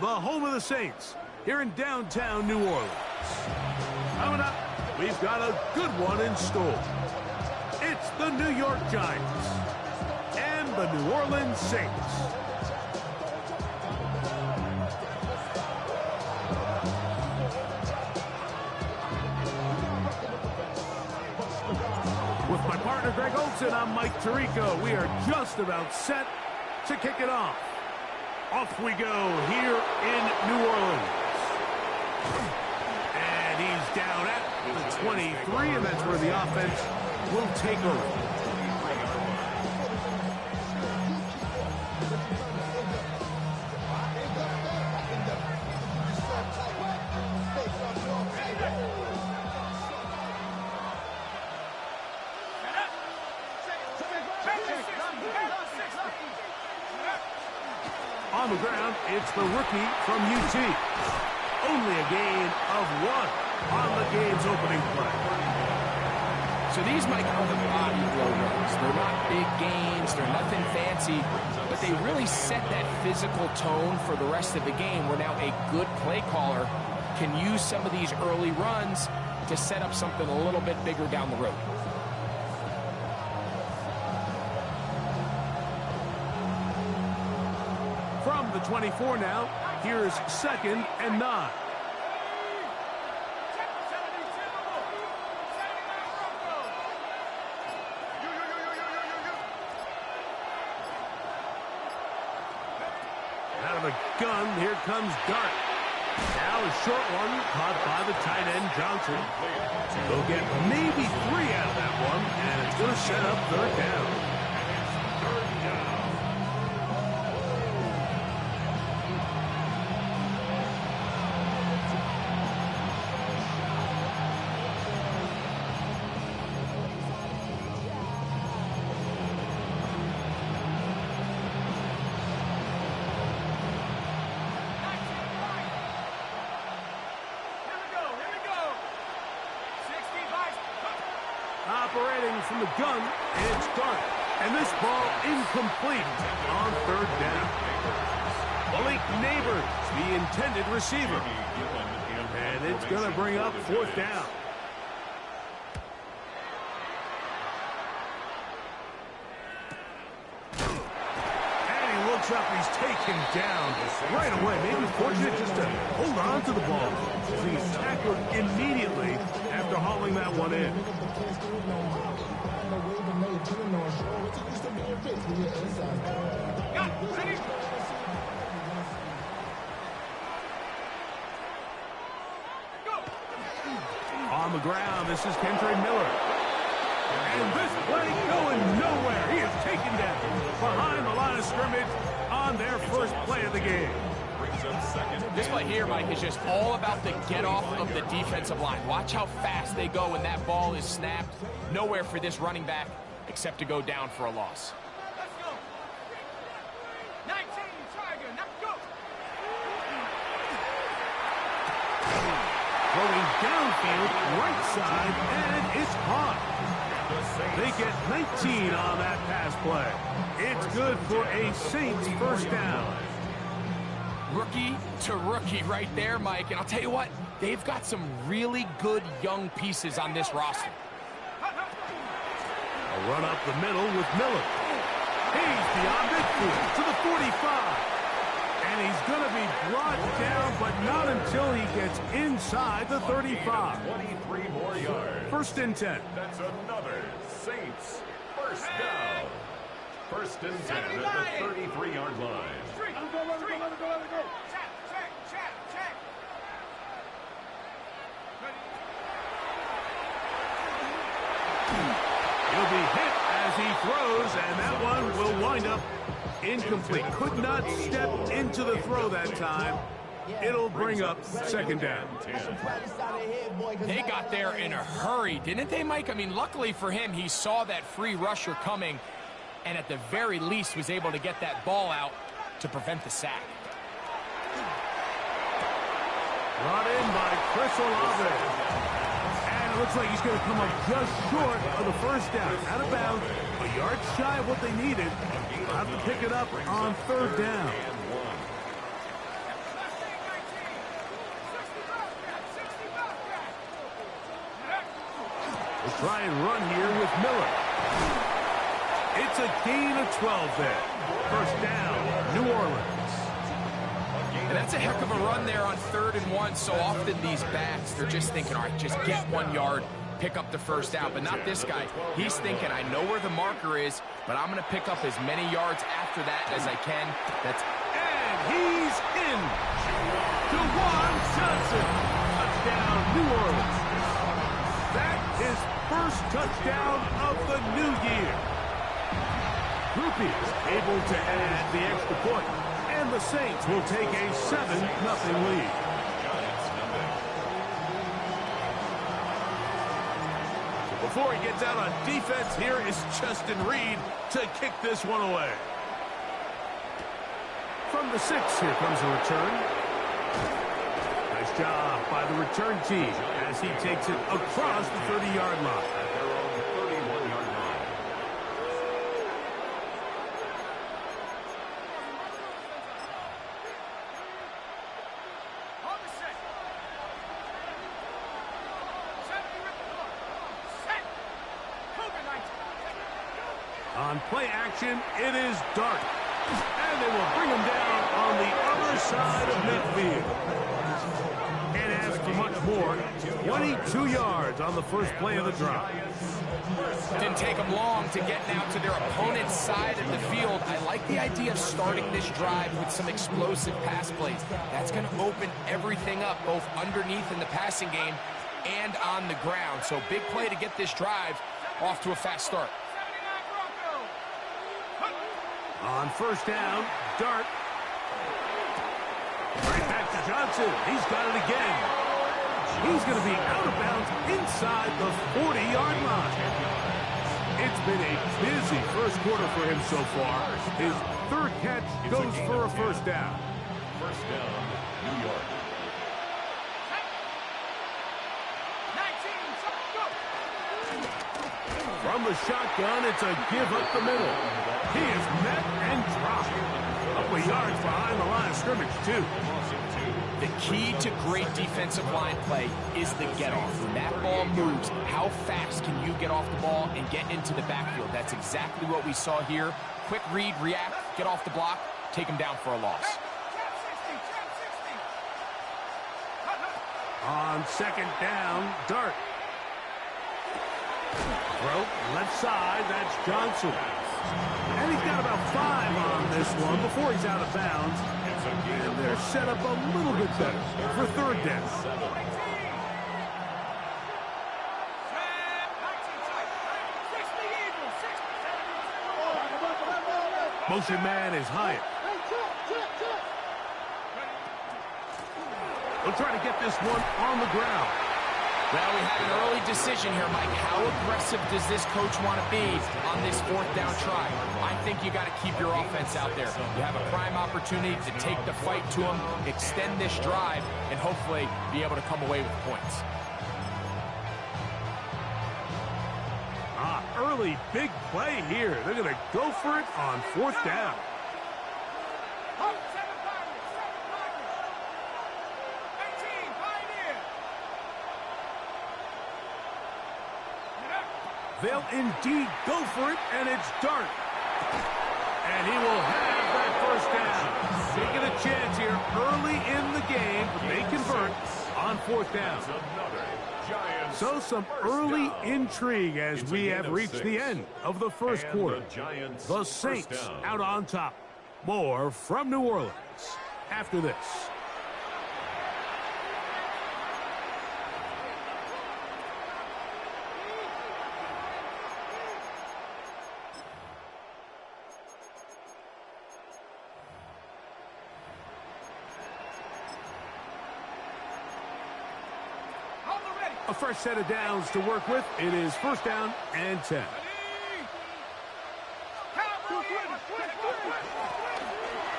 the home of the Saints, here in downtown New Orleans. Coming up, we've got a good one in store. It's the New York Giants and the New Orleans Saints. With my partner Greg Olson, I'm Mike Tirico. We are just about set to kick it off. Off we go here in New Orleans. And he's down at the 23, and that's where the offense will take over. On the ground, it's the rookie from UT. Only a gain of 1 on the game's opening play. So these, Mike, are the body blow runs. They're not big gains, they're nothing fancy, but they really set that physical tone for the rest of the game, where now a good play caller can use some of these early runs to set up something a little bit bigger down the road. From the 24 now, here's 2nd and 9. Out of the gun, here comes Dart. Now a short one caught by the tight end Johnson. They'll get maybe 3 out of that one, and it's going to set up 3rd down. Operating from the gun, it's Dart. And this ball incomplete on 3rd down. Malik Neighbors, the intended receiver. And it's going to bring up 4th down. And he looks up, he's taken down right away. Maybe fortunate just to hold on to the ball. He's tackled immediately after hauling that one in. On the ground, this is Kentre Miller. And this play going nowhere. He is taken down behind the line of scrimmage on their first play of the game. This play here, Mike, is just all about the get-off of the defensive line. Watch how fast they go when that ball is snapped. Nowhere for this running back except to go down for a loss. Let's go. 19, Tiger, now go. Throwing downfield, right side, and it's caught. They get 19 on that pass play. It's good for a Saints 1st down. Rookie to rookie right there, Mike. And I'll tell you what, they've got some really good young pieces on this roster. A run up the middle with Miller. He's beyond midfield to the 45. And he's going to be brought down, but not until he gets inside the 35. 23 more yards. 1st and 10. That's another Saints 1st down. 1st and 10 at the 33-yard line. Let it go. Check. He'll be hit as he throws, and that one will wind up incomplete. Could not step into the throw that time. It'll bring up 2nd down. They got there in a hurry, didn't they, Mike? I mean, luckily for him, he saw that free rusher coming, and at the very least was able to get that ball out to prevent the sack. Brought in by Chris Olave. And it looks like he's going to come up just short of the 1st down. Out of bounds, a yard shy of what they needed. Have to pick it up on 3rd down. try and run here with Miller. It's a gain of 12 there. First down, New Orleans. And that's a heck of a run there on 3rd and 1. So often these backs, they're just thinking, all right, just get 1 yard, pick up the first down. But not this guy. He's thinking, I know where the marker is, but I'm going to pick up as many yards after that as I can. And he's in. DeJuan Johnson. Touchdown, New Orleans. That's his first touchdown of the new year. Groupies able to add the extra point. And the Saints will take a 7-0 lead. So before he gets out on defense, here is Justin Reed to kick this one away. From the 6, here comes a return. Nice job by the return team as he takes it across the 30-yard line. On play action, it is Dart. And they will bring him down on the other side of midfield. And as for much more, 22 yards on the first play of the drive. Didn't take them long to get now to their opponent's side of the field. I like the idea of starting this drive with some explosive pass plays. That's going to open everything up, both underneath in the passing game and on the ground. So big play to get this drive off to a fast start. On first down, Dart. Right back to Johnson. He's got it again. He's going to be out of bounds inside the 40-yard line. It's been a busy first quarter for him so far. His 3rd catch goes for a first down. First down, New York. From the shotgun, it's a give up the middle. He is met and dropped. Couple yards behind the line of scrimmage, too. The key to great defensive line play is the get-off. When that ball moves, how fast can you get off the ball and get into the backfield? That's exactly what we saw here. Quick read, react, get off the block, take him down for a loss. On second down, Dart. Throw, left side, that's Johnson. And he's got about 5 on this one before he's out of bounds. And they're set up a little bit better for 3rd down. Motion man is Hyatt. We'll try to get this one on the ground. Well, we have an early decision here, Mike. How aggressive does this coach want to be on this 4th down try? I think you got to keep your offense out there. You have a prime opportunity to take the fight to them, extend this drive, and hopefully be able to come away with points. Early big play here. They're going to go for it on 4th down. They'll indeed go for it, and it's Dart. And he will have that first down. Taking a chance here early in the game. They convert on 4th down. So some early intrigue as we have reached the end of the first quarter. The Saints out on top. More from New Orleans after this. A fresh set of downs to work with. It is first down and 10.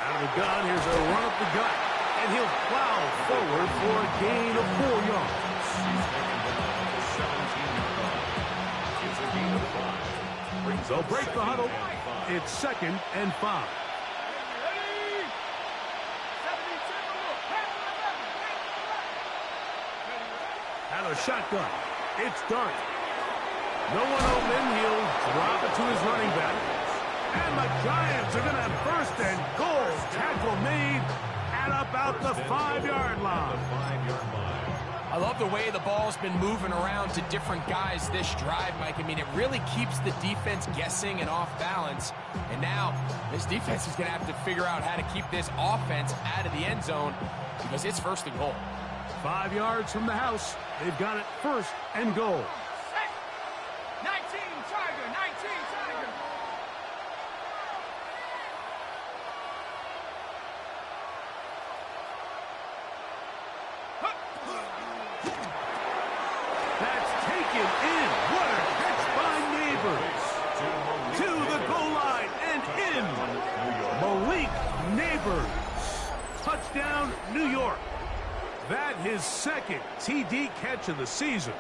Out of the gun, here's a run up the gut. And he'll plow forward for a gain of 4 yards. So break the huddle. It's 2nd and 5. Out of the shotgun, it's Dart. No one open. He'll drop it to his running back. And the Giants are going to have first and goal. Tackle made at about the 5-yard line. I love the way the ball's been moving around to different guys this drive, Mike. I mean, it really keeps the defense guessing and off balance. And now this defense is going to have to figure out how to keep this offense out of the end zone because it's first and goal. 5 yards from the house. They've got it first and goal. 19 Tiger, 19 Tiger. That's taken in. What a catch by Neighbors. To the goal line and in. Malik Neighbors. Touchdown, New York. That his second TD catch of the season.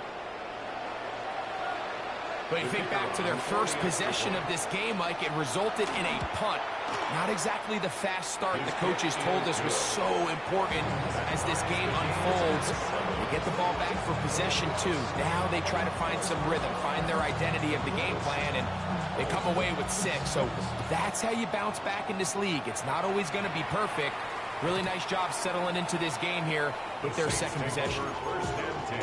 But you think back to their first possession of this game, Mike, it resulted in a punt. Not exactly the fast start the coaches told us was so important as this game unfolds. They get the ball back for possession two. Now they try to find some rhythm, find their identity of the game plan, and they come away with 6. So that's how you bounce back in this league. It's not always going to be perfect. Really nice job settling into this game here with their second possession. First and 10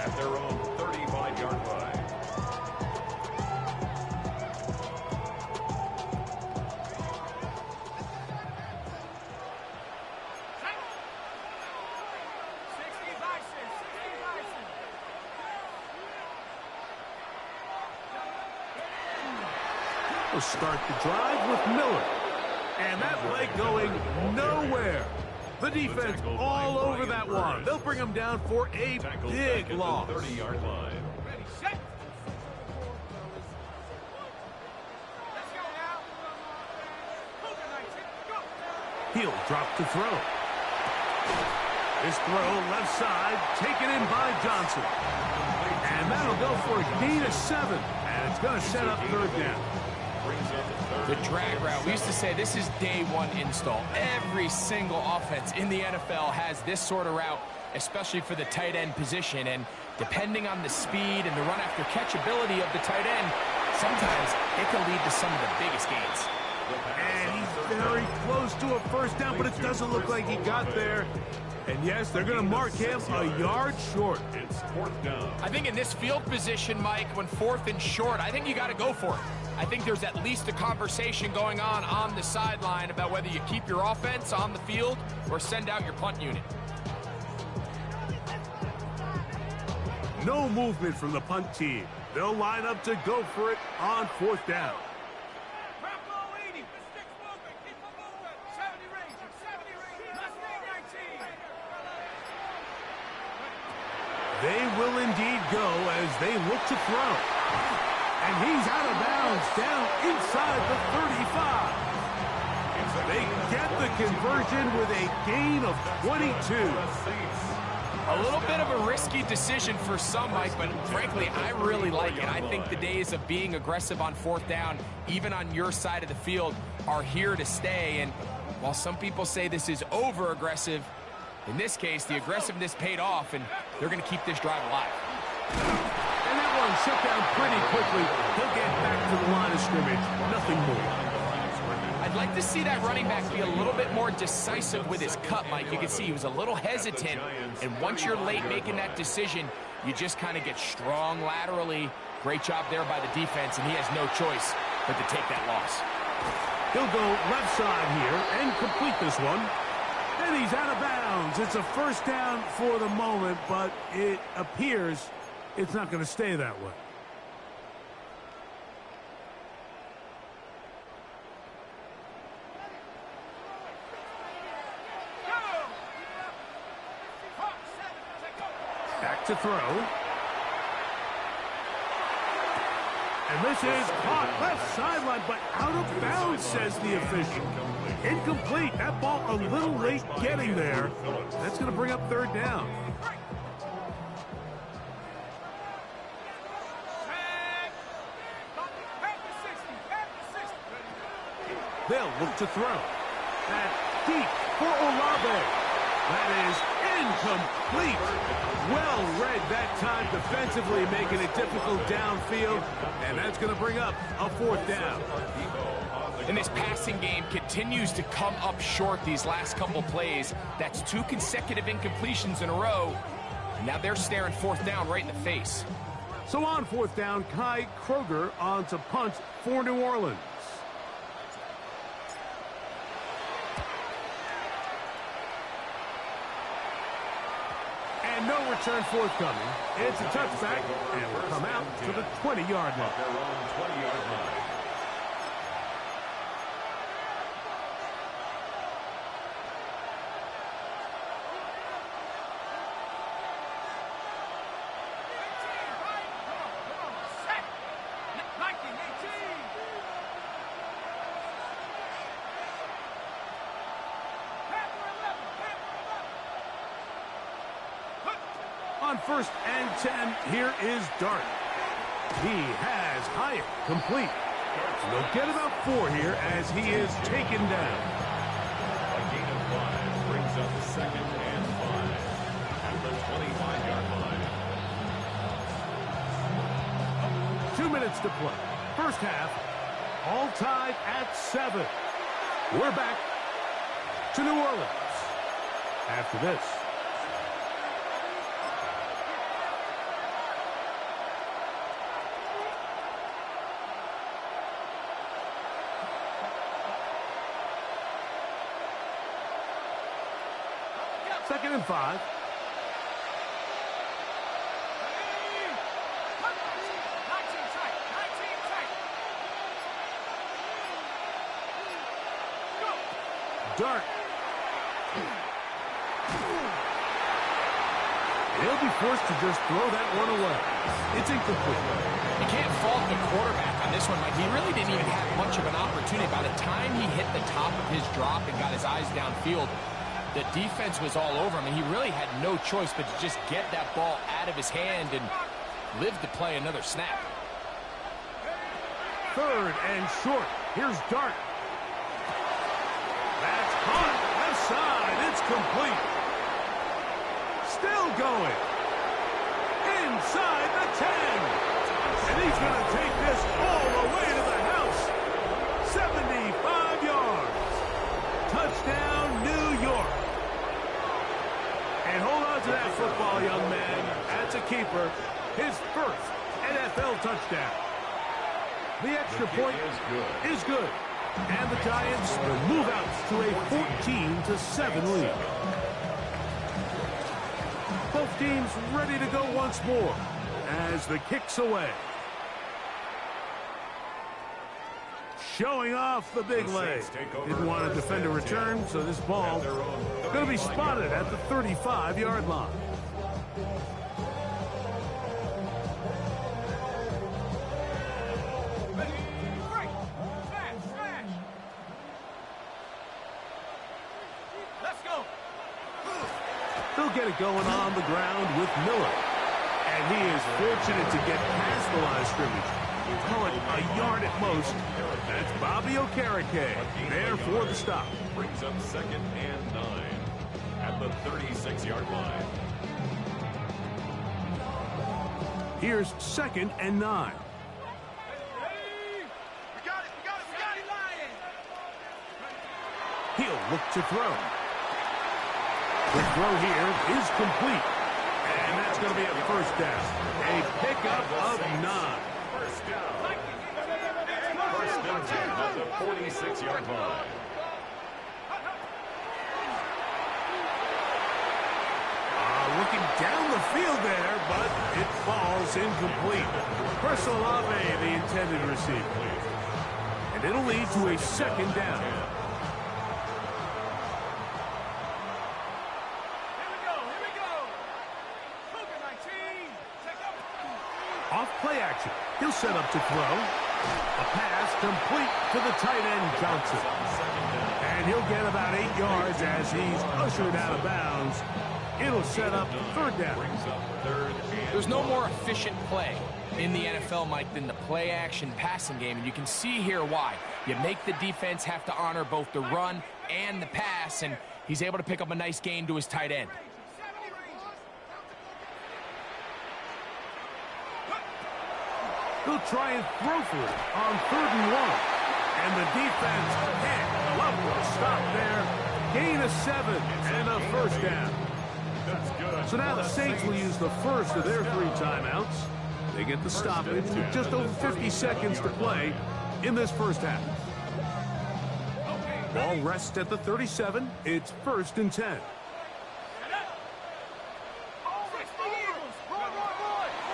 at their own 35-yard line. We'll start the drive with Miller. And that play going nowhere. The defense all over that one. They'll bring him down for a big loss. 30-yard line. Ready, set. Let's go now. Cougar 19, go. He'll drop to throw. This throw left side taken in by Johnson. And that'll go for a gain of 7. And it's going to set up third down. The drag route. We used to say this is day one install. Every single offense in the NFL has this sort of route, especially for the tight end position. And depending on the speed and the run after catch ability of the tight end, sometimes it can lead to some of the biggest gains. And he's very close to a first down, but it doesn't look like he got there. And yes, they're going to mark him a yard short. It's fourth down. I think in this field position, Mike, when 4th and short, I think you got to go for it. I think there's at least a conversation going on the sideline about whether you keep your offense on the field or send out your punt unit. No movement from the punt team. They'll line up to go for it on 4th down. Drop low 80. The sticks moving. Keep them moving. 70 Rangers. 70 Rangers. Mustang 19. They will indeed go as they look to throw. And he's out of bounds down inside the 35. They get the conversion with a gain of 22. A little bit of a risky decision for some, Mike, but frankly, I really like it. I think the days of being aggressive on 4th down, even on your side of the field, are here to stay. And while some people say this is over-aggressive, in this case, the aggressiveness paid off, and they're going to keep this drive alive. And that one shut down pretty quickly. He'll get back to the line of scrimmage. Nothing more. I'd like to see that running back be a little bit more decisive with his cut, Mike. You can see he was a little hesitant, and once you're late making that decision, you just kind of get strong laterally. Great job there by the defense, and he has no choice but to take that loss. He'll go left side here and complete this one. And he's out of bounds. It's a first down for the moment, but it appears it's not going to stay that way. Back to throw. And this is caught left sideline, but out of bounds, says the official. Incomplete. That ball a little late getting there. That's going to bring up third down. They'll look to throw. That deep for Olave. That is Incomplete. Well read that time defensively, making it difficult downfield. And that's going to bring up a 4th down. And this passing game continues to come up short these last couple plays. That's 2 consecutive incompletions in a row. And now they're staring 4th down right in the face. So on 4th down, Kai Kroger on to punt for New Orleans. And no return forthcoming. It's a touchback, and will come out to the 20-yard line. Their own 20-yard line. On 1st and 10, here is Dart. He has Hyatt complete. They'll get about 4 here as he is taken down. A gain of 5 brings up 2nd and 5 at the 25-yard line. 2 minutes to play. First half, all tied at 7. We're back to New Orleans after this. Second and 5. Dart. He'll be forced to just throw that one away. It's incomplete. You can't fault the quarterback on this one, Mike. He really didn't even have much of an opportunity. By the time he hit the top of his drop and got his eyes downfield, the defense was all over him, and he really had no choice but to just get that ball out of his hand and live to play another snap. 3rd and short. Here's Dart. That's caught. Left side. It's complete. Still going. Inside the 10. And he's going to take this all the way to the house. 75 yards. Touchdown, New York. And hold on to that football, young man. That's a keeper. His 1st NFL touchdown. The extra point is good. And the Giants will move out to a 14-7 lead. Both teams ready to go once more as the kick's away. Showing off the big leg. Didn't want to defend a return, so this ball going to be spotted at the 35-yard line. Let's go. They'll get it going on the ground with Miller. And he is fortunate to get past the line of scrimmage. Call it a yard at most. That's Bobby Okereke there for the stop. Brings up 2nd and 9 at the 36-yard line. Here's 2nd and 9. He'll look to throw. The throw here is complete. And that's going to be a 1st down. A pickup of 9. First down. 1st and 10 at the 46-yard line. Looking down the field there, but it falls incomplete. Personal Ave, the intended receiver. And it'll lead to a 2nd down. Off play action. He'll set up to throw. A pass complete to the tight end, Johnson. And he'll get about 8 yards as he's ushered out of bounds. It'll set up 3rd down. There's no more efficient play in the NFL, Mike, than the play-action passing game, and you can see here why. You make the defense have to honor both the run and the pass, and he's able to pick up a nice gain to his tight end. He'll try and throw for it on 3rd and 1. And the defense can't love to stop there. Gain of 7 and a first down. So now the Saints will use the first of their 3 timeouts. They get the stoppage with just over 50 seconds to play in this first half. Ball rests at the 37. It's 1st and 10.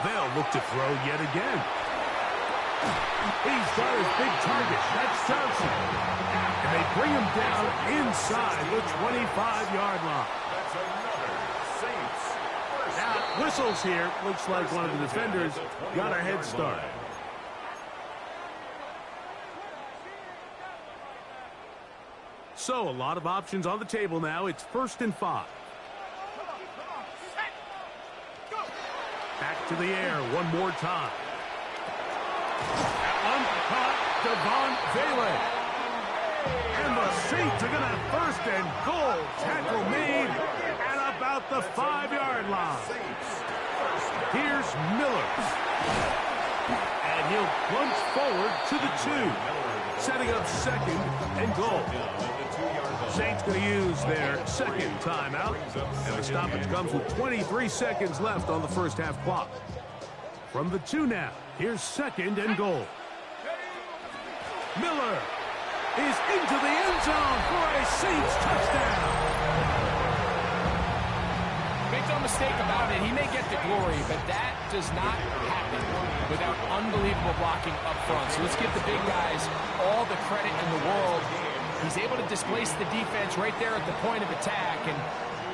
They'll look to throw yet again. He's got his big target. That's Johnson. And they bring him down inside the 25-yard line. That's another Saints first Now, whistles here. Looks like one of the defenders got a head start. So, a lot of options on the table now. It's 1st and 5. Back to the air one more time. That one caught Devon Vele. And the Saints are going to have 1st and goal. Tackle made at about the 5-yard line. Here's Miller. And he'll plunge forward to the 2. Setting up 2nd and goal. Saints going to use their 2nd timeout. And the stoppage comes with 23 seconds left on the first half clock. From the 2 now, here's 2nd and goal. Miller is into the end zone for a Saints touchdown. Make no mistake about it, he may get the glory, but that does not happen without unbelievable blocking up front. So let's give the big guys all the credit in the world. He's able to displace the defense right there at the point of attack, and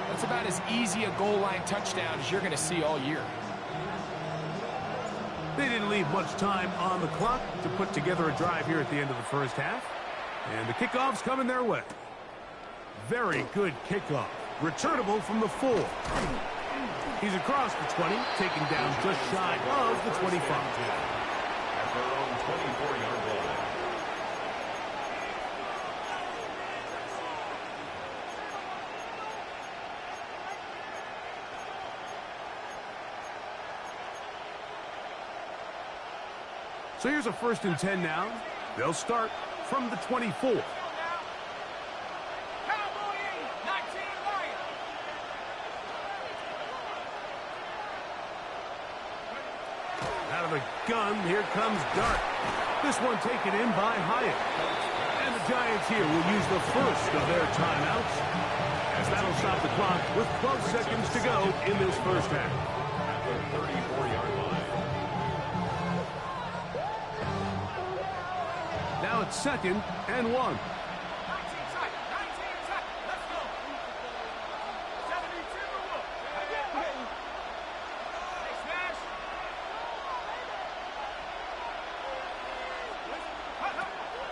that's about as easy a goal line touchdown as you're going to see all year. They didn't leave much time on the clock to put together a drive here at the end of the first half. And the kickoff's coming their way. Very good kickoff. Returnable from the 4. He's across the 20, taken down just shy of the 25. At their own 24-yard line. So here's a 1st and 10 now. They'll start from the 24. Out of the gun, here comes Dart. This one taken in by Hyatt. And the Giants here will use the first of their timeouts, as that'll stop the clock with 12 seconds to go in this first half. At their 34-yard line. Now it's 2nd and 1.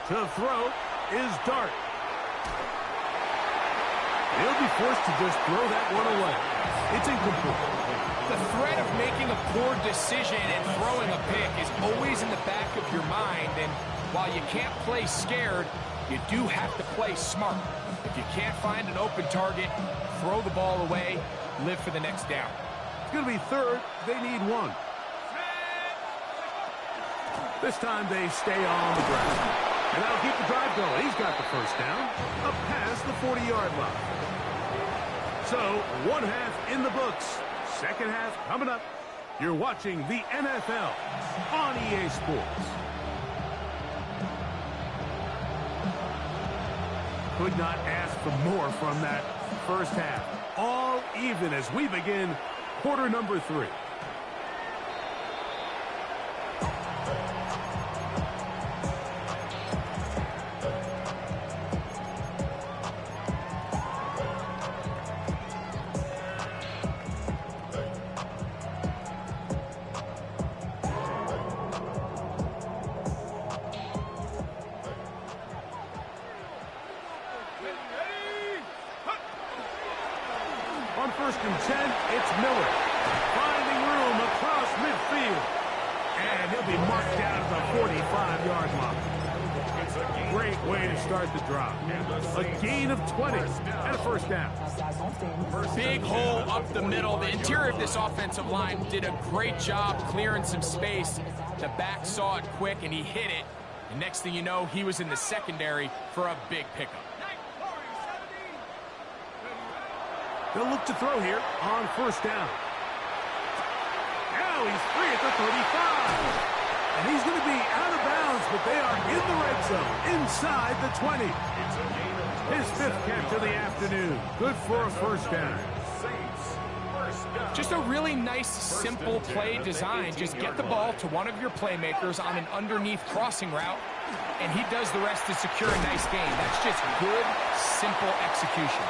To throw is Dart. He'll be forced to just throw that one away. It's incomplete. The threat of making a poor decision and throwing a pick is always in the back of your mind, and while you can't play scared, you do have to play smart. If you can't find an open target, throw the ball away, live for the next down. It's going to be 3rd. They need 1. This time they stay on the ground. And that'll keep the drive going. He's got the first down up past the 40-yard line. So, 1 half in the books. 2nd half coming up. You're watching the NFL on EA Sports. Could not ask for more from that first half. All even as we begin quarter number 3. On 1st and 10, it's Miller. Finding room across midfield. And he'll be marked down at the 45-yard line. Great way to start the drive. A gain of 20 and a first down. Big hole up the middle. The interior of this offensive line did a great job clearing some space. The back saw it quick, and he hit it. And next thing you know, he was in the secondary for a big pickup. They'll look to throw here on first down. Now he's free at the 35. And he's going to be out of bounds, but they are in the red zone, inside the 20. His 5th catch of the afternoon. Good for a first down. Just a really nice, simple play design. Just get the ball to one of your playmakers on an underneath crossing route, and he does the rest to secure a nice gain. That's just good, simple execution.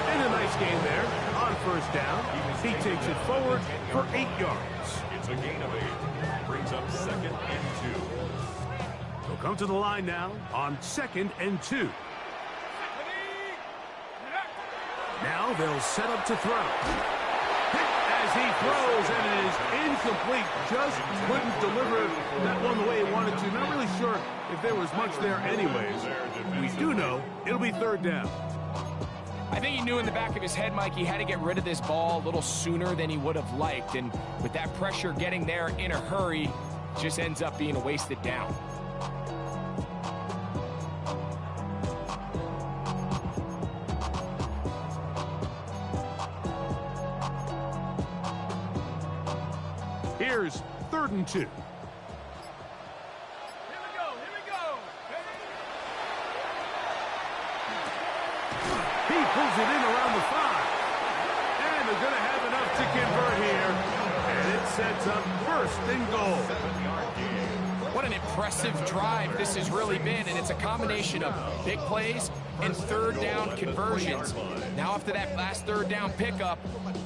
And a nice gain there on first down. He takes it forward for 8 yards. It's a gain of 8. Brings up 2nd and 2. They'll come to the line now on 2nd and 2. Now they'll set up to throw. Hit as he throws, and it is incomplete. Just couldn't deliver that one the way he wanted to. Not really sure if there was much there anyways. We do know it'll be 3rd down. I think he knew in the back of his head, Mike, he had to get rid of this ball a little sooner than he would have liked. And with that pressure getting there in a hurry, just ends up being a wasted down. Here's 3rd and 2. Here we go. He pulls it in around the 5. And they're going to have enough to convert here. And it sets up 1st and goal. What an impressive drive this has really been, and it's a combination of big plays and 3rd down conversions. Now after that last 3rd down pickup,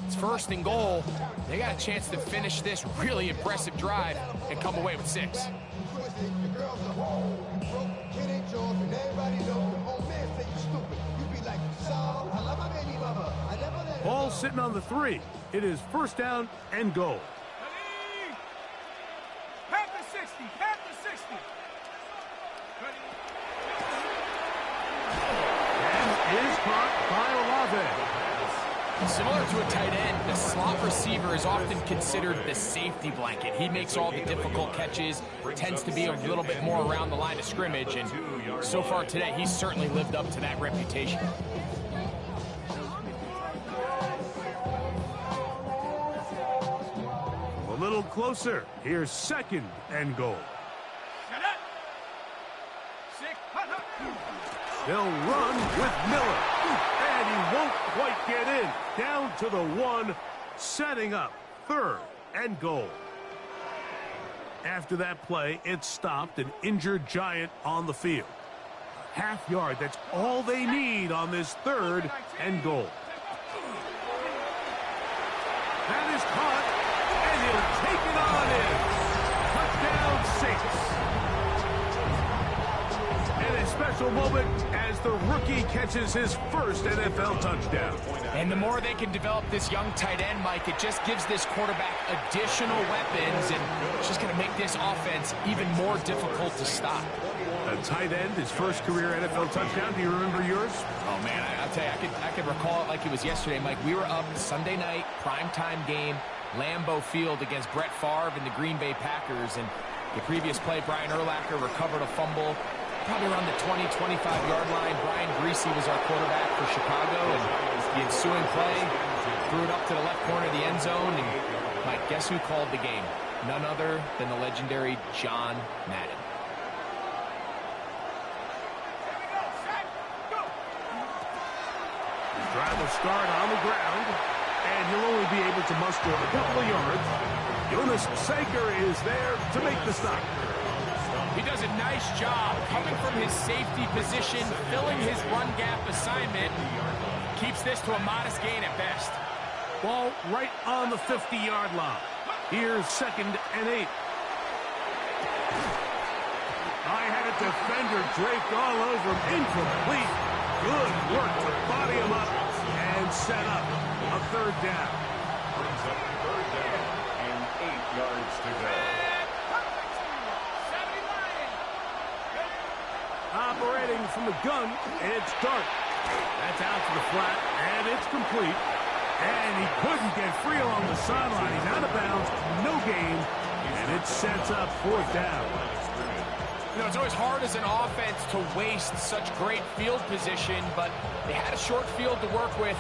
it's 1st and goal. They got a chance to finish this really impressive drive and come away with 6. Ball sitting on the 3. It is 1st down and goal. Half the 60. And is caught by Olave. Similar to a tight end, the slot receiver is often considered the safety blanket. He makes all the difficult catches, tends to be a little bit more around the line of scrimmage, and so far today, he's certainly lived up to that reputation. A little closer. Here's 2nd and goal. They'll run with Miller. And he won't quite get in. Down to the 1, setting up 3rd and goal. After that play, it stopped an injured Giant on the field. Half yard, that's all they need on this 3rd and goal. That is caught, and he'll take it on in. Touchdown, Saints. And a special moment as the rookie catches his 1st NFL touchdown. And the more they can develop this young tight end, Mike, it just gives this quarterback additional weapons, and it's just going to make this offense even more difficult to stop. A tight end, his 1st career NFL touchdown. Do you remember yours? Oh, man, I'll tell you, I could recall it like it was yesterday, Mike. We were up Sunday night, primetime game, Lambeau Field against Brett Favre and the Green Bay Packers. And the previous play, Brian Urlacher recovered a fumble probably around the 20, 25-yard line. Brian Greasy was our quarterback for Chicago, and the ensuing play threw it up to the left corner of the end zone. And Mike, guess who called the game? None other than the legendary John Madden. Drive will start on the ground, and he'll only be able to muster a couple of yards. Jonas Saker is there to make the stop. He does a nice job coming from his safety position, filling his run gap assignment. Keeps this to a modest gain at best. Ball right on the 50-yard line. Here's 2nd and 8. I had a defender draped all over him. Incomplete. Good work to body him up and set up a 3rd down. Brings up 3rd down and 8 yards to go. Operating from the gun, it's Dart. That's out to the flat, and it's complete. And he couldn't get free along the sideline. He's out of bounds, no gain, and it sets up fourth down. You know, it's always hard as an offense to waste such great field position, but they had a short field to work with,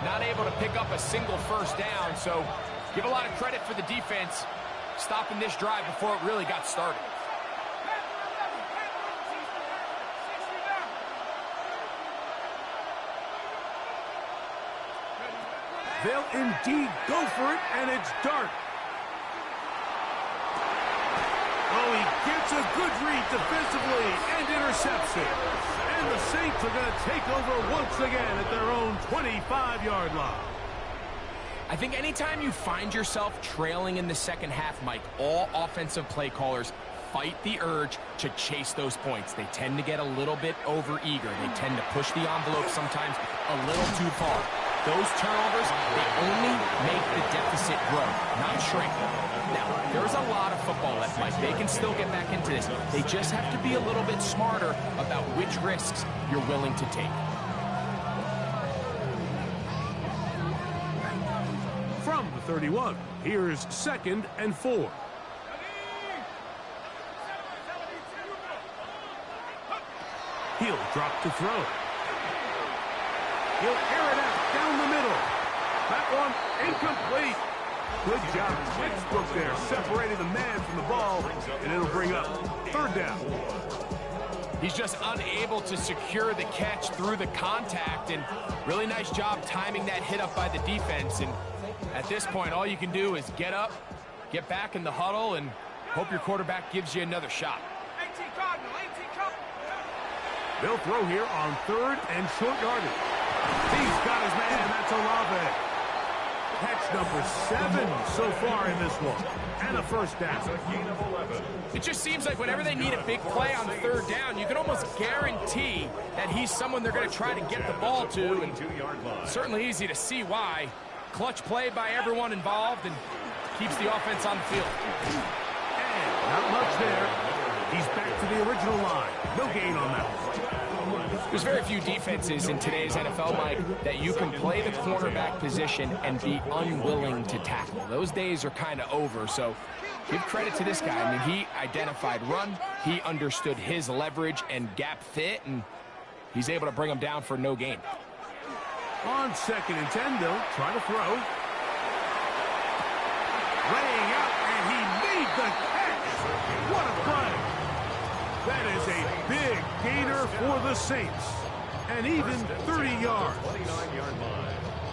not able to pick up a single first down. So give a lot of credit for the defense stopping this drive before it really got started. They'll indeed go for it, and it's Dart. Oh, he gets a good read defensively and intercepts it. And the Saints are going to take over once again at their own 25-yard line. I think anytime you find yourself trailing in the second half, Mike, all offensive play callers fight the urge to chase those points. They tend to get a little bit overeager. They tend to push the envelope sometimes a little too far. Those turnovers, they only make the deficit grow, not shrink. Now, there's a lot of football left, Mike. They can still get back into this. They just have to be a little bit smarter about which risks you're willing to take. From the 31, here's 2nd and 4. He'll drop to throw. He'll air it out down the middle. That one incomplete. Good job, textbook there, separating the man from the ball, and it'll bring up 3rd down. He's just unable to secure the catch through the contact, and really nice job timing that hit up by the defense. And at this point, all you can do is get up, get back in the huddle, and hope your quarterback gives you another shot. 18 Cardinal, 18 Cardinal. They'll throw here on 3rd and short yardage. He's got his man, that's Olave. Catch number 7 so far in this one. And a first down. It just seems like whenever they need a big play on 3rd down, you can almost guarantee that he's someone they're going to try to get the ball to. And certainly easy to see why. Clutch play by everyone involved and keeps the offense on the field. And not much there. He's back to the original line. No gain on that one. There's very few defenses in today's NFL, Mike, that you can play the cornerback position and be unwilling to tackle. Those days are kind of over, so give credit to this guy. I mean, he identified run, he understood his leverage and gap fit, and he's able to bring him down for no gain. On 2nd and 10, they'll try to throw. Laying out, and he made the catch. What a play. That is a big gainer for the Saints. And even 30 yards.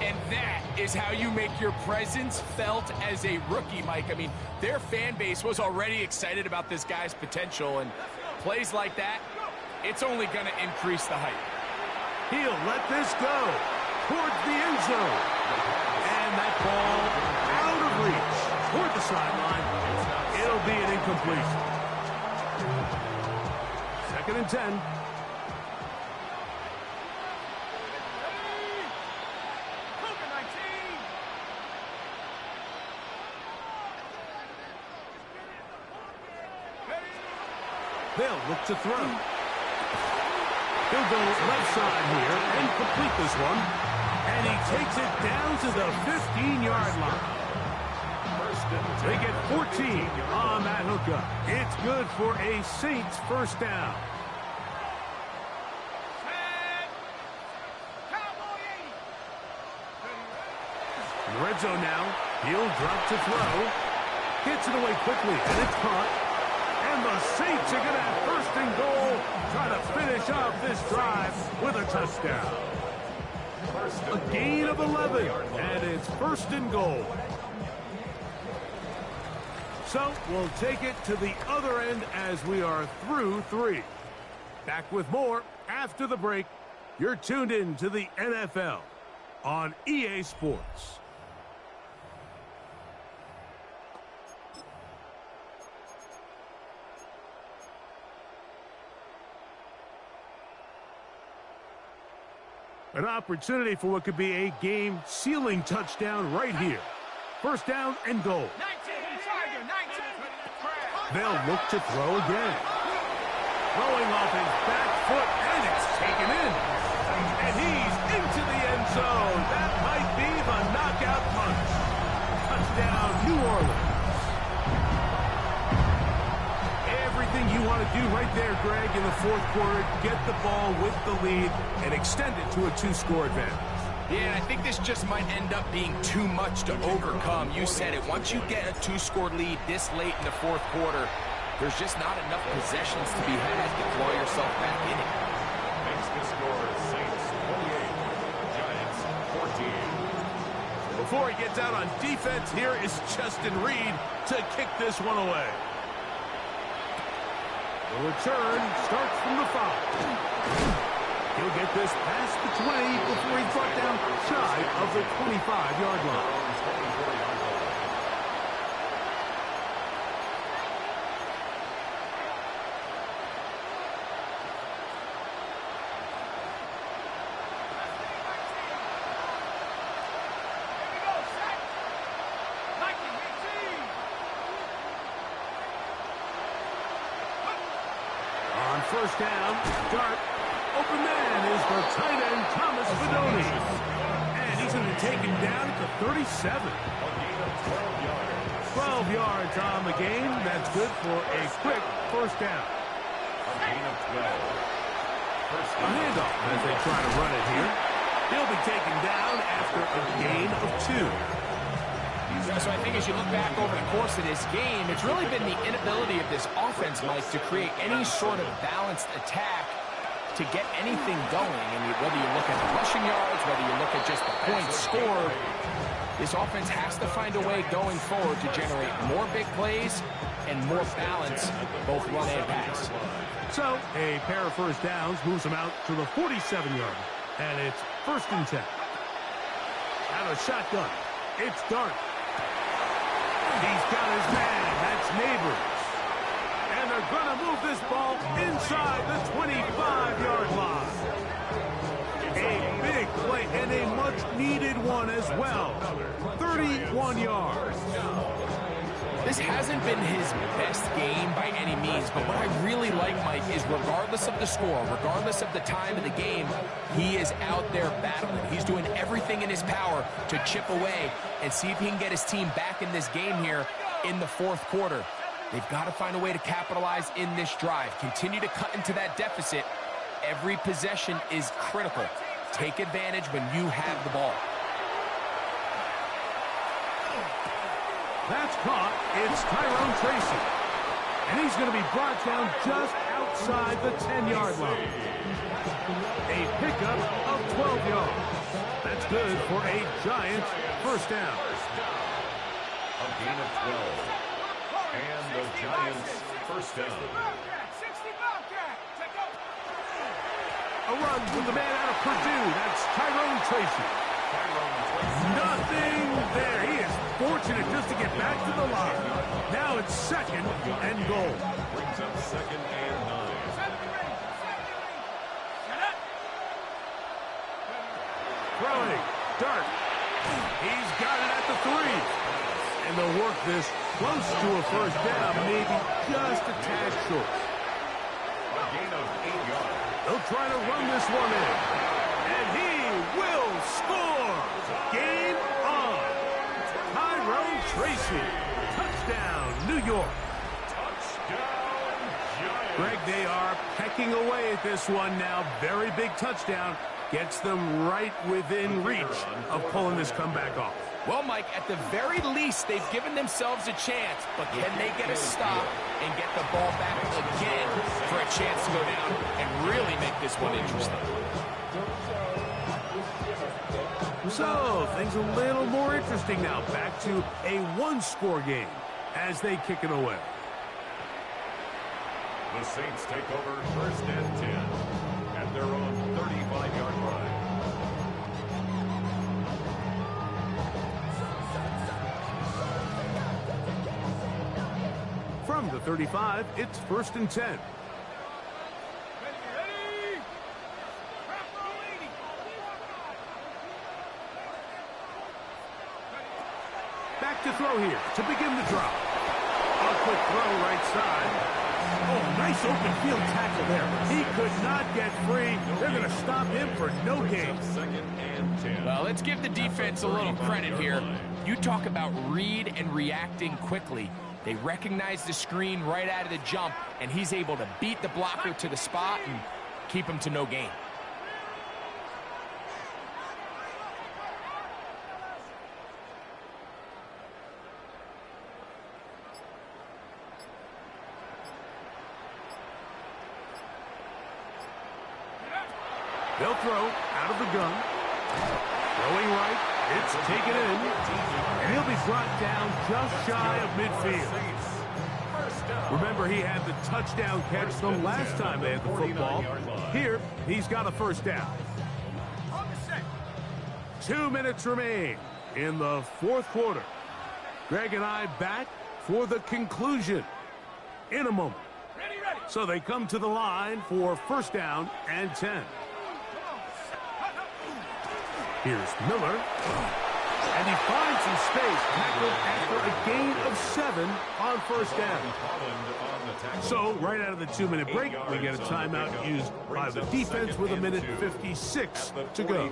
And that is how you make your presence felt as a rookie, Mike. I mean, their fan base was already excited about this guy's potential, and plays like that, it's only going to increase the hype. He'll let this go towards the end zone. And that ball out of reach toward the sideline. It'll be an incompletion. 2nd and 10. They'll look to throw. He'll go left side here and complete this one. And he takes it down to the 15-yard line. They get 14 on that hookup. It's good for a Saints first down. In the red zone now. He'll drop to throw. Gets it away quickly, and it's caught. And the Saints are going to have 1st and goal. Try to finish off this drive with a touchdown. A gain of 11, and it's 1st and goal. So we'll take it to the other end as we are through 3. Back with more after the break. You're tuned in to the NFL on EA Sports. An opportunity for what could be a game-sealing touchdown right here. 1st down and goal. 19, Tiger, 19. They'll look to throw again. Throwing off his back foot, and it's taken in. And he's into the end zone. That might be the New Orleans. Everything you want to do right there, Greg, in the fourth quarter, get the ball with the lead and extend it to a 2-score advantage. Yeah, and I think this just might end up being too much to overcome. You said it. Once you get a 2-score lead this late in the fourth quarter, there's just not enough possessions to be had to claw yourself back in it. Makes the score Saints 28, Giants 14. Before he gets out on defense, here is Justin Reed to kick this one away. The return starts from the 5. He'll get this past the 20 before he's brought down shy of the 25-yard line. On first down, Dart. Open man is the tight end, Thomas Fedoni. And he's going to take him down at the 37. 12 yards on the game. That's good for a quick first down. A handoff as they try to run it here. He'll be taken down after a gain of 2. So I think as you look back over the course of this game, it's really been the inability of this offense, Mike, to create any sort of balanced attack to get anything going. And whether you look at the rushing yards, whether you look at just the points scored, this offense has to find a way going forward to generate more big plays and more balance, both run and pass. So a pair of first downs moves them out to the 47-yard. And it's 1st and 10. Out of shotgun, it's Dart. He's got his man. That's Neighbors. And they're going to move this ball inside the 25-yard line. A big play and a much-needed one as well. 31 yards. This hasn't been his best game by any means, but what I really like, Mike, is regardless of the score, regardless of the time of the game, he is out there battling. He's doing everything in his power to chip away and see if he can get his team back in this game here in the fourth quarter. They've got to find a way to capitalize in this drive. Continue to cut into that deficit. Every possession is critical. Take advantage when you have the ball. That's caught. It's Tyrone Tracy. And he's going to be brought down just outside the 10-yard line. A pickup of 12 yards. That's good for a Giants first down. A gain of 12. And the Giants first down. A run with the man out of Purdue. That's Tyrone Tracy. Nothing there. He is fortunate just to get back to the line. Now it's 2nd and goal. Brings up 2nd and 9. Throwing. Dart. He's got it at the 3. And they'll work this close to a first down, maybe just a tad short. A gain of 8 yards. They'll try to run this one in. And he will score. Game on. Tyrone Tracy. Touchdown, New York. Touchdown, Giants. Greg, they are pecking away at this one now. Very big touchdown. Gets them right within reach of pulling this comeback off. Well, Mike, at the very least, they've given themselves a chance, but can they get a stop and get the ball back again for a chance to go down and really make this one interesting? So, things a little more interesting now. Back to a one-score game as they kick it away. The Saints take over 1st and 10 at their own 35-yard line. From the 35, it's 1st and 10. Back to throw here to begin the drop. A quick throw right side. Oh, nice open field tackle there. He could not get free. They're going to stop him for no gain. Well, let's give the defense a little credit here. You talk about read and reacting quickly. They recognize the screen right out of the jump, and he's able to beat the blocker to the spot and keep him to no gain. They'll throw out of the gun. Throwing right. It's taken in. And he'll be brought down just shy of midfield. Remember, he had the touchdown catch the last time they had the football. Here, he's got a first down. 2 minutes remain in the fourth quarter. Greg and I back for the conclusion in a moment. So they come to the line for first down and 10. Here's Miller. And he finds some space, tackled after a gain of 7 on first down. So, right out of the 2-minute break, we get a timeout used by the defense with 1:56 to go.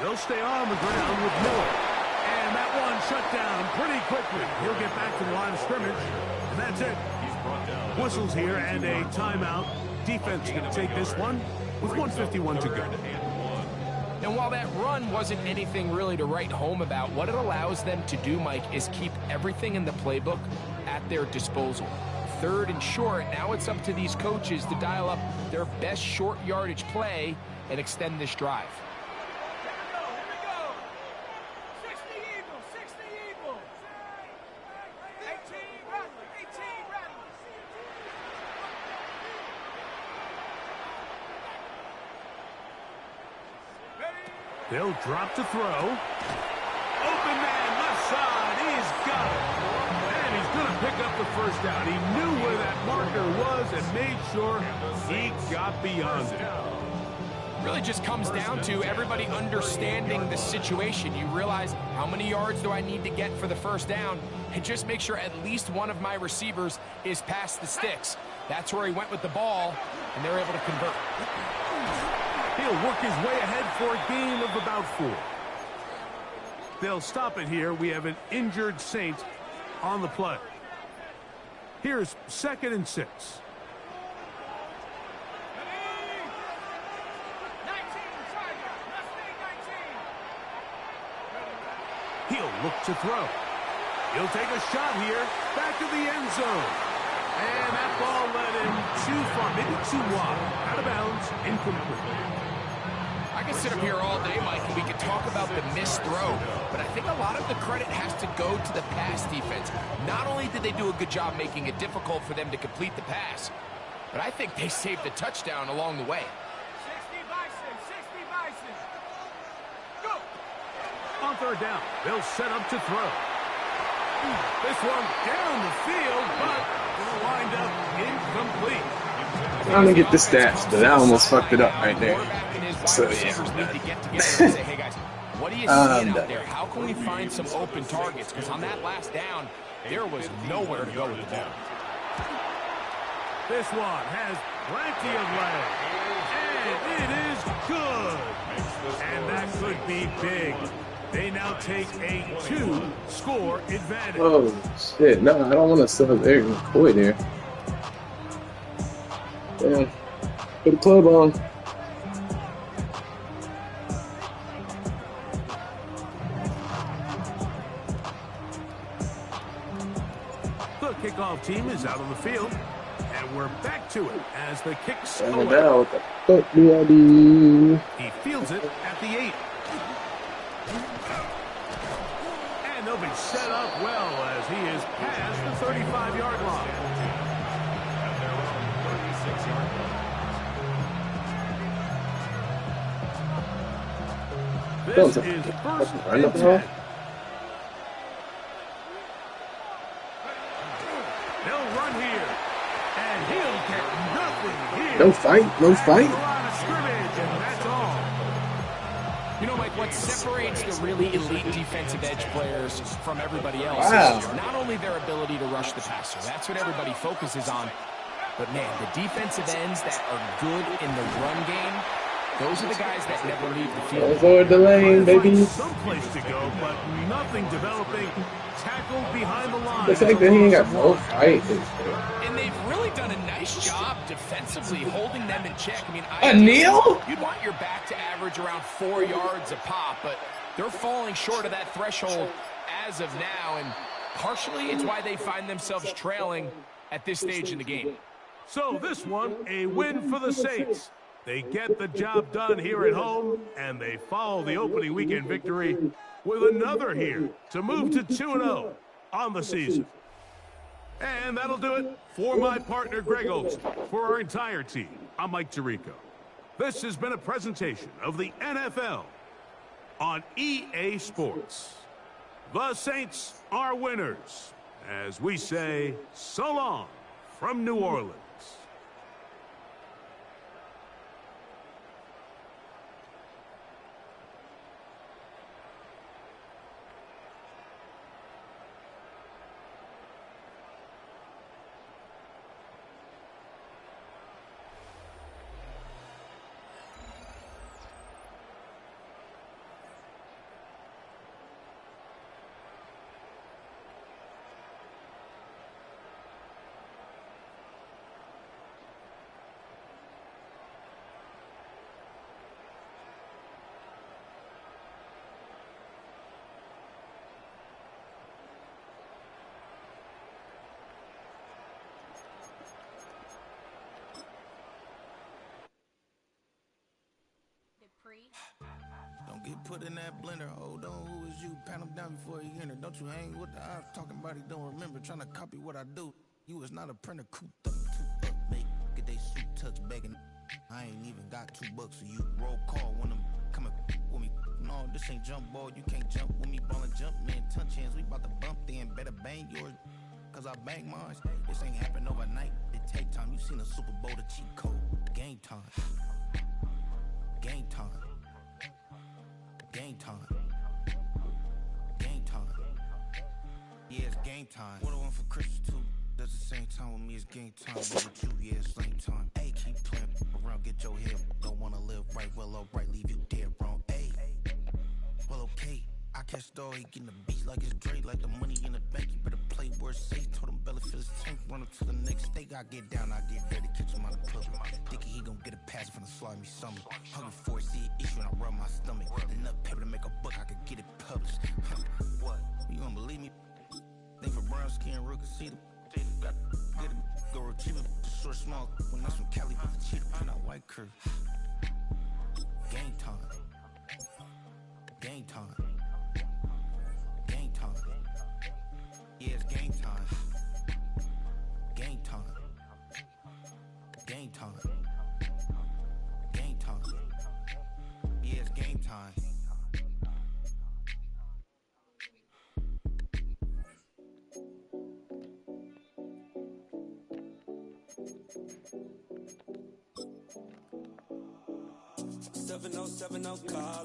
They'll stay on the ground with Miller. And that one shut down pretty quickly. He'll get back to the line of scrimmage. And that's it. Whistles here and a timeout. Defense going to take this one with 1:51 to go. And while that run wasn't anything really to write home about, what it allows them to do, Mike, is keep everything in the playbook at their disposal. 3rd and short, now it's up to these coaches to dial up their best short yardage play and extend this drive. They'll drop to throw. Open man, left side. He's got it. And he's going to pick up the first down. He knew where that marker was and made sure he got beyond it. Really just comes down to everybody understanding the situation. You realize, how many yards do I need to get for the first down? And just make sure at least one of my receivers is past the sticks. That's where he went with the ball, and they're able to convert. He'll work his way ahead for a gain of about 4. They'll stop it here. We have an injured Saint on the play. Here's 2nd and 6. He'll look to throw. He'll take a shot here. Back to the end zone. And that ball led him too far, maybe too wide. Out of bounds, incomplete. I can sit up here all day, Mike, and we could talk about the missed throw, but I think a lot of the credit has to go to the pass defense. Not only did they do a good job making it difficult for them to complete the pass, but I think they saved the touchdown along the way. 60 Bison. Go! On 3rd down, they'll set up to throw. This one down the field, but will wind up incomplete. I don't get the stats, but I almost fucked it up right there. So, yeah. Hey guys, what do you see out there? How can we find some open targets? Because on that last down, there was nowhere to go with the ball. This one has plenty of legs, and it is good. And that could be big. They now take a 2-score advantage. Oh, shit. No, I don't want to sub Eric McCoy there. Damn. Put the club on. The kickoff team is out on the field, and we're back to it as the kicks away. Now, what the fuck do I do? He fields it at the 8. And they'll be set up well as he is past the 35-yard line. This is first and 10. They'll run here, and he'll get nothing here. No fight, no fight. Line of scrimmage, and that's all. You know, Mike, what separates the really elite defensive edge players from everybody else is not only their ability to rush the passer. That's what everybody focuses on. But, man, the defensive ends that are good in the run game, those are the guys that never leave the field. Over the lane, baby. Someplace to go, but nothing developing. Tackled behind the line. The fact that he ain't got no fight is And they've really done a nice job defensively holding them in check. I mean, a kneel? You'd want your back to average around 4 yards a pop, but they're falling short of that threshold as of now, and partially it's why they find themselves trailing at this stage in the game. So this one, a win for the Saints. They get the job done here at home, and they follow the opening weekend victory with another here to move to 2-0 on the season. And that'll do it for my partner, Greg Olson. For our entire team, I'm Mike Tirico. This has been a presentation of the NFL on EA Sports. The Saints are winners, as we say so long from New Orleans. Don't get put in that blender. Hold on, who is you? Pat him down before you enter. Don't you hang with the eyes talking about he don't remember. Trying to copy what I do. You is not a printer. Cooped up, too up. Make get they suit touch begging. I ain't even got $2, so you roll call when I'm coming with me. No, this ain't jump ball. You can't jump with me. Ballin' jump, man. Touch hands. We about to bump then. Better bang yours. Cause I bang mine. This ain't happen overnight. It take time. You seen a Super Bowl, the cheat code. Game time. Game time. Game time. Game time. Yeah, it's game time. What I want for Christmas too. Does the same time with me, it's game time. But with you, yeah, it's same time. Hey, keep playing around, get your head. Don't wanna live right, well, alright, leave you dead wrong. Hey, well, okay. I catch Star, he getting the beat like it's Dre, like the money in the bank. You better play where it's safe. Told him Bella fill his tank, run up to the next stake. I get down, I get ready, catch him on the pub. Thinking he gon' get a pass from the slimy summer. Hungry for it, see an issue and I rub my stomach. Enough paper to make a book, I could get it published. What? You don't believe me? Think for brown skin, real can see them. Got get it, go retrieve it, short, small. When that's from Cali, with the cheetah, print out white curve. Game time. Game time. Game time. Yeah, it's game time. Game time. Game time. Game time. Yeah, it's game time. Seven oh call.